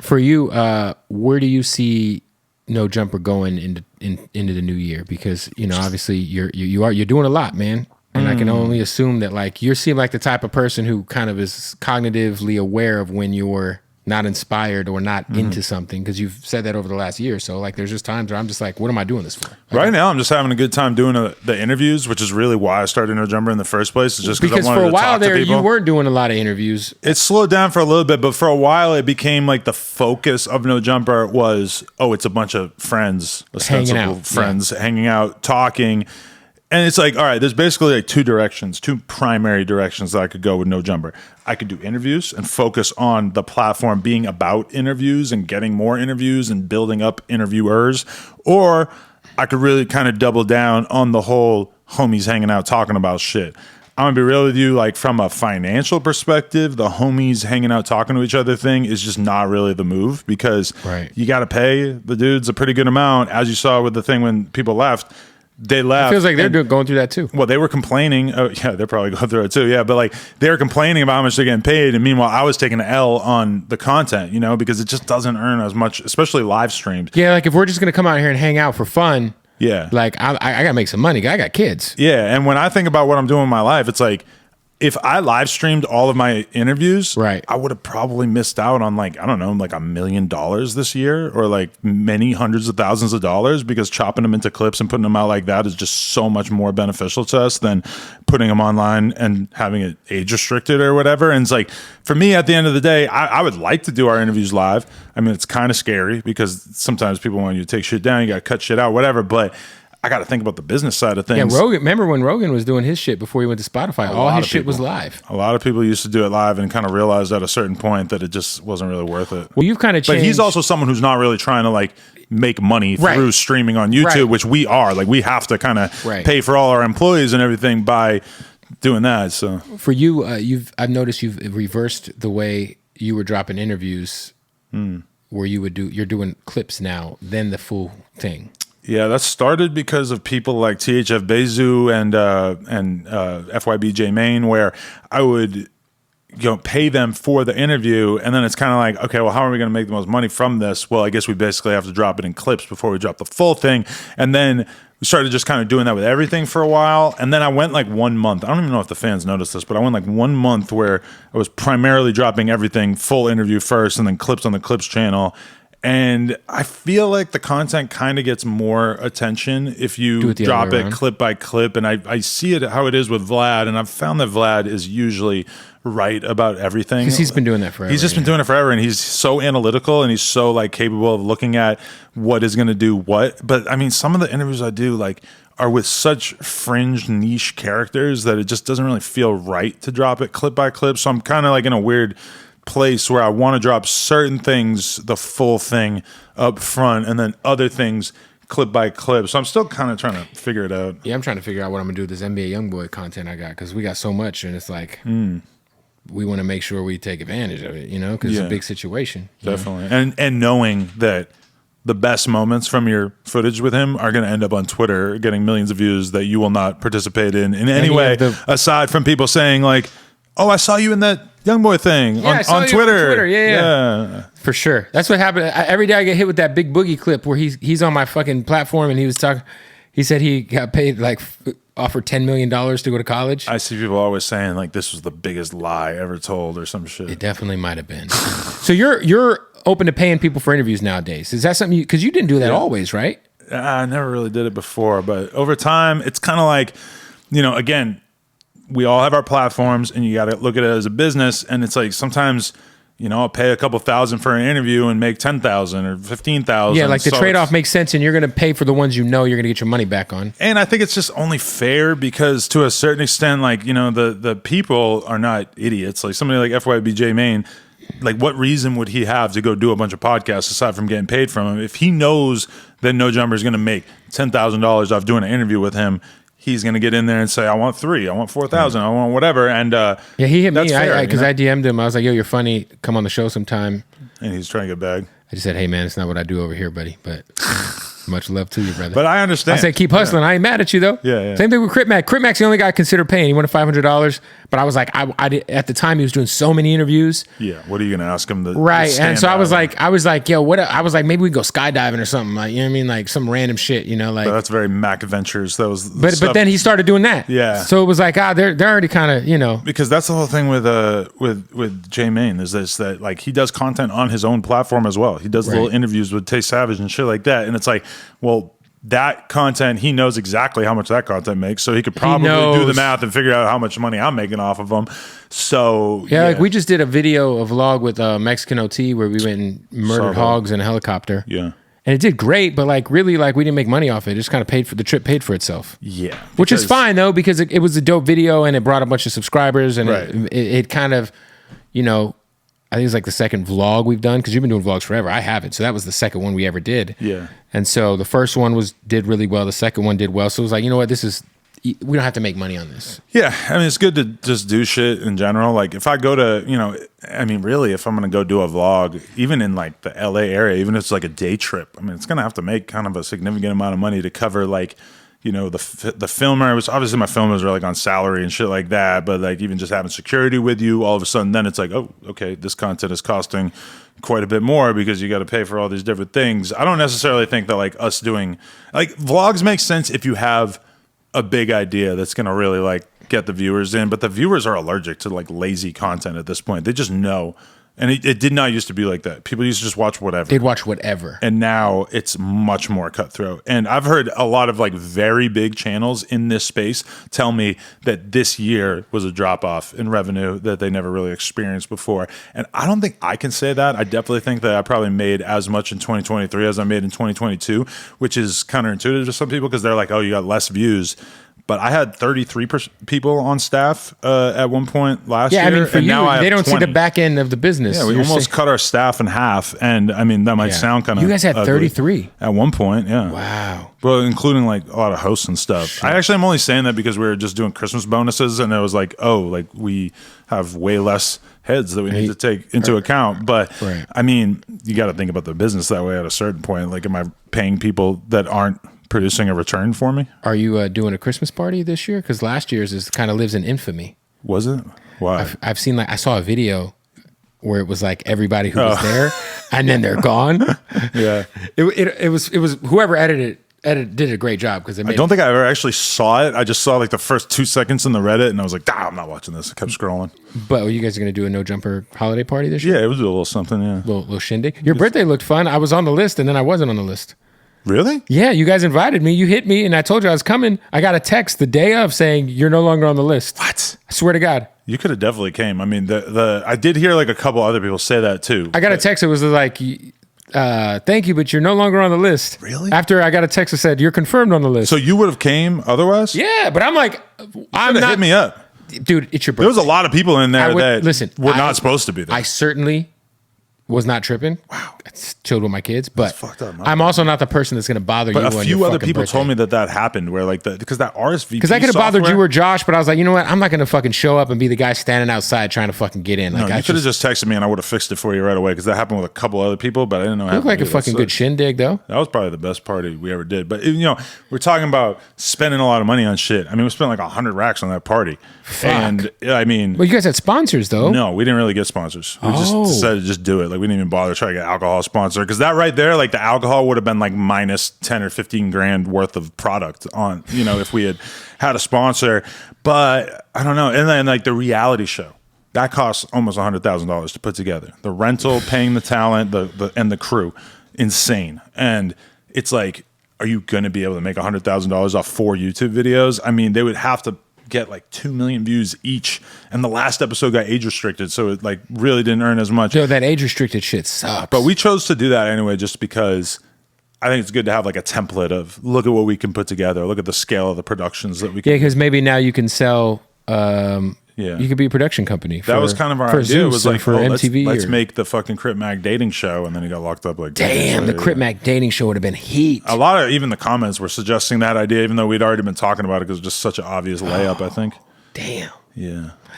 For you, where do you see No Jumper going into the new year? Because obviously you're doing a lot, man. And I can only assume that like you seem like the type of person who kind of is cognitively aware of when you're not inspired or not into something, because you've said that over the last year. So like there's just times where I'm just like, what am I doing this for? Right now I'm just having a good time doing the interviews, which is really why I started No Jumper in the first place. It's just because I wanted for a to while talk there to people. you weren't doing a lot of interviews. It slowed down for a little bit, but for a while it became like the focus of No Jumper was, it's a bunch of friends, ostensible friends hanging out, talking. And it's like, all right, there's basically like two primary directions that I could go with No Jumper. I could do interviews and focus on the platform being about interviews and getting more interviews and building up interviewers. Or I could really kind of double down on the whole homies hanging out talking about shit. I'm gonna be real with you, like from a financial perspective, the homies hanging out talking to each other thing is just not really the move, because you got to pay the dudes a pretty good amount, as you saw with the thing when people left. They left. It feels like they're going through that too. Well, they were complaining. Oh, yeah, they're probably going through it too. Yeah, but like they were complaining about how much they're getting paid, and meanwhile, I was taking an L on the content, because it just doesn't earn as much, especially live streamed. Yeah, like if we're just gonna come out here and hang out for fun, like I gotta make some money. I got kids. Yeah, and when I think about what I'm doing in my life, it's like, if I live streamed all of my interviews, I would have probably missed out on like, I don't know, like $1 million this year, or like many hundreds of thousands of dollars, because chopping them into clips and putting them out like that is just so much more beneficial to us than putting them online and having it age restricted or whatever. And it's like, for me, at the end of the day, I would like to do our interviews live. I mean, it's kind of scary because sometimes people want you to take shit down, you got to cut shit out, whatever. But I got to think about the business side of things. Yeah, Rogan. Remember when Rogan was doing his shit before he went to Spotify? All his shit was live. A lot of people used to do it live and kind of realized at a certain point that it just wasn't really worth it. Well, you've kind of changed. But he's also someone who's not really trying to like make money through streaming on YouTube, which we are. Like we have to kind of pay for all our employees and everything by doing that. So for you, I've noticed you've reversed the way you were dropping interviews, where you're doing clips now, then the full thing. Yeah, that started because of people like THF Bezu and FYBJ Main, where I would pay them for the interview, and then it's kind of like, okay, well, how are we going to make the most money from this? Well, I guess we basically have to drop it in clips before we drop the full thing. And then we started just kind of doing that with everything for a while. And then I went like 1 month. I don't even know if the fans noticed this, but I went like 1 month where I was primarily dropping everything full interview first and then clips on the clips channel. And I feel like the content kind of gets more attention if you drop it clip by clip. And I see it how it is with Vlad. And I've found that Vlad is usually right about everything. Because he's been doing that forever. He's just been doing it forever. And he's so analytical and he's so like capable of looking at what is going to do what. But I mean, some of the interviews I do like are with such fringe niche characters that it just doesn't really feel right to drop it clip by clip. So I'm kind of like in a weird place where I want to drop certain things, the full thing up front, and then other things clip by clip. So I'm still kind of trying to figure it out. Yeah, I'm trying to figure out what I'm going to do with this NBA Youngboy content I got, because we got so much, and it's like, we want to make sure we take advantage of it, because it's a big situation. Definitely. And knowing that the best moments from your footage with him are going to end up on Twitter getting millions of views that you will not participate in any way, aside from people saying like, oh, I saw you in that Youngboy thing on Twitter. Yeah. For sure. That's what happened. Every day I get hit with that Big Boogie clip where he's on my fucking platform and he was talking. He said he got paid like offered $10 million to go to college. I see people always saying like this was the biggest lie ever told or some shit. It definitely might have been. So you're open to paying people for interviews nowadays. Is that something because you didn't do that always, right? I never really did it before, but over time it's kind of like, again, we all have our platforms and you got to look at it as a business. And it's like, sometimes, I'll pay a couple thousand for an interview and make 10,000 or 15,000. Yeah. Like the trade-off makes sense. And you're going to pay for the ones you're going to get your money back on. And I think it's just only fair because to a certain extent, like, the people are not idiots. Like somebody like FYBJ Main, like what reason would he have to go do a bunch of podcasts aside from getting paid from him? If he knows that No Jumper is going to make $10,000 off doing an interview with him, he's going to get in there and say, I want 3, I want 4,000, I want whatever. And he hit me because I DM'd him. I was like, yo, you're funny. Come on the show sometime. And he's trying to get bagged. I just said, hey, man, it's not what I do over here, buddy. But much love to you, brother. But I understand. I said, keep hustling. I ain't mad at you, though. Yeah. Same thing with Crit Mac. Crit Mac's the only guy I consider paying. He wanted $500. But I was like, at the time he was doing so many interviews. Yeah. What are you going to ask him to right? to And so stand I was like, yo, what? I was like, maybe we go skydiving or something. Like, you know what I mean? Like some random shit, you know? Like But that's very Mac Adventures. That was, but then he started doing that. Yeah. So it was like, they're already kind of, you know. Because that's the whole thing with Jay Main is this, that like he does content on his own platform as well. He does little interviews with Tay Savage and shit like that. And it's like, well, that content, he knows exactly how much that content makes, so he could probably do the math and figure out how much money I'm making off of them. So yeah, like we just did a vlog with Mexican OT where we went and murdered hogs in a helicopter. Yeah, and it did great, but like really, like we didn't make money off it. It just kind of paid for the trip, paid for itself. Yeah, which is fine though, because it was a dope video and it brought a bunch of subscribers and it kind of, you know. I think it's like the second vlog we've done because you've been doing vlogs forever. I haven't. So that was the second one we ever did. Yeah. And so the first one did really well. The second one did well. So it was like, you know what? We don't have to make money on this. Yeah. I mean, it's good to just do shit in general. Like if I go to, you know, I mean, really, if I'm going to go do a vlog, even in like the LA area, even if it's like a day trip, I mean, it's going to have to make kind of a significant amount of money to cover like, you know, the filmer, which obviously my filmers are like on salary and shit like that, but like even just having security with you, all of a sudden then it's like, oh, okay, this content is costing quite a bit more because you got to pay for all these different things. I don't necessarily think that like us doing, like vlogs make sense if you have a big idea that's going to really like get the viewers in, but the viewers are allergic to like lazy content at this point. They just know. And it did not used to be like that. People used to just watch whatever. They'd watch whatever. And now it's much more cutthroat. And I've heard a lot of like very big channels in this space tell me that this year was a drop off in revenue that they never really experienced before. And I don't think I can say that. I definitely think that I probably made as much in 2023 as I made in 2022, which is counterintuitive to some people because they're like, oh, you got less views. But I had 33 people on staff at one point last year. Yeah, I mean, for and you, now they don't see the back end of the business. Yeah, we almost cut our staff in half. And I mean, that might sound kind of. You guys had ugly. 33 at one point, yeah. Wow. Well, including like a lot of hosts and stuff. Shit. I actually am only saying that because we were just doing Christmas bonuses, and it was like, oh, like we have way less heads that we need to take into account. But I mean, you got to think about the business that way at a certain point. Like, am I paying people that aren't producing a return for me? Are you doing a Christmas party this year? Because last year's is kind of lives in infamy. Was it? Why? I've seen like I saw a video where it was like everybody who was there, and then they're gone. Yeah, it was whoever edited did a great job because I don't think I ever actually saw it. I just saw like the first 2 seconds in the Reddit, and I was like, I'm not watching this. I kept scrolling. But you guys are gonna do a no jumper holiday party this year? Yeah, it was a little something. Yeah, little shindig. Your birthday looked fun. I was on the list, and then I wasn't on the list. Really? Yeah, you guys invited me. You hit me, and I told you I was coming. I got a text the day of saying you're no longer on the list. What? I swear to God. You could have definitely came. I mean, I did hear like a couple other people say that too. I got a text. It was like, thank you, but you're no longer on the list. Really? After I got a text that said you're confirmed on the list. So you would have came otherwise? Yeah, but I'm like, I'm not. Hit me up, dude. It's your birthday. There was a lot of people in there that were not supposed to be there. I certainly was not tripping. Wow. I chilled with my kids, but fucked up, I'm also not the person that's going to bother you. But a few other people told me that happened where like because that RSVP because I could have bothered you or Josh, but I was like, you know what? I'm not going to fucking show up and be the guy standing outside trying to fucking get in. Like, no, you could have just texted me and I would have fixed it for you right away because that happened with a couple other people, but I didn't know how. It looked like a fucking good shindig though. That was probably the best party we ever did. But you know, we're talking about spending a lot of money on shit. I mean, we spent like 100 racks on that party. Fuck. And I mean, well, you guys had sponsors though. No, we didn't really get sponsors. We just decided to just do it. Like we didn't even bother trying to get alcohol sponsor because that right there, like the alcohol would have been like minus 10 or 15 grand worth of product on, you know, if we had a sponsor. But I don't know. And then like the reality show that costs almost $100,000 to put together. The rental, paying the talent, and the crew, insane. And it's like, are you going to be able to make $100,000 off 4 YouTube videos? I mean, they would have to get like 2 million views each, and the last episode got age restricted, so it like really didn't earn as much. Yo, that age restricted shit sucks. But we chose to do that anyway, just because I think it's good to have like a template of look at what we can put together, look at the scale of the productions that we can. Yeah, because maybe now you can sell. Yeah, you could be a production company. That was kind of our idea. Zeus, it was like for MTV. Let's make the fucking Crip Mag dating show, and then he got locked up. Like, damn, the Crip Mag dating show would have been heat. A lot of even the comments were suggesting that idea, even though we'd already been talking about it because it was just such an obvious layup. I think. Damn. Yeah.